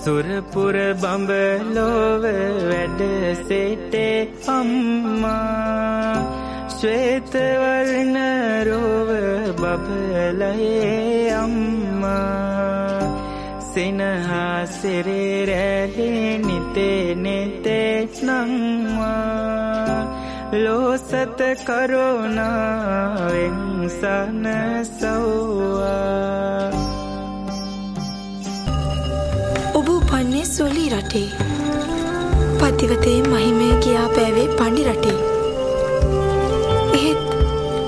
සුරපුර බඹලොව වැඩ සිටේ අම්මා ශ්වේත වර්ණ රෝව බබලයේ අම්මා සිනහසිරේ රැළි නිතේ නිතේ නංවා ලෝසත කරුණාවෙන් සනසව්වා ඔබ උපන්නේ සොලී රටේ පතිවතේ මහිමය කියා පෑවේ පණ්ඩි රටේ එහෙත්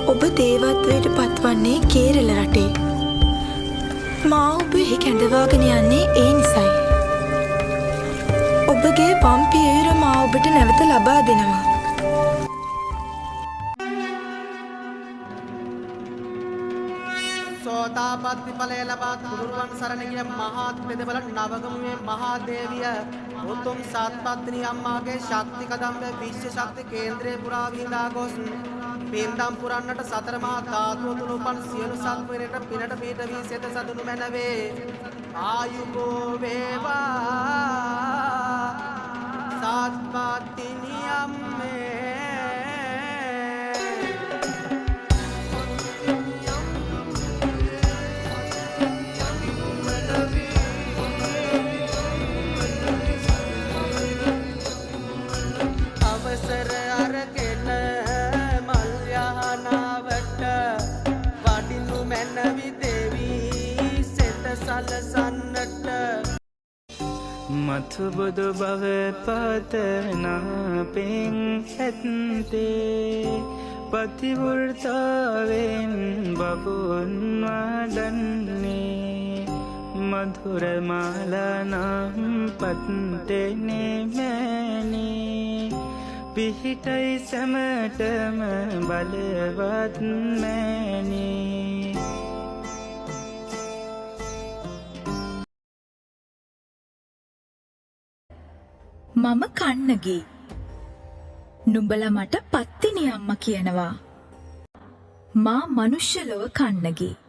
ඔබ දේවත්වයට පත්වන්නේ කේරළ රටේ මා ඔබ එහි කැඳවාගෙන යන්නේ ඒ නිසයි ඔබගේ වම් පියවර මා ඔබට නැවත ලබා දෙනවා සෝතාපට්ටි ඵලය ලබා තුනුරුවන් සරණ ගිය මහත් පෙදවල නවගමුවේ මහා දේවිය උතුම් සත්පත්නි අම්මාගේ ශක්ති කදම්බ විශ්ව ශක්ති කේන්ද්‍රයේ පුරා විඳා ගොස් පින්දම් පුරන්නට සතර මහා ධාතුව තුල උපන් සියලු සත්වයන්ට පිනට පිට වී සෙත සතුණු මැනවේ ආයුබෝ වේවා සත්පත්නි අම්මේ මතු බුදු බව පතනා පෙන් ඇත්තේ පතිවෘතාවෙන් බබුන් වඩන්නේ මధుර මාලනම් පත්තෙනේ මෑණී පිහිටයි සැමටම බලවත් මෑණී මම කන්නගී නුඹලා මට පත්තිනි අම්මා කියනවා මා මනුෂ්‍ය ලොව කන්නගී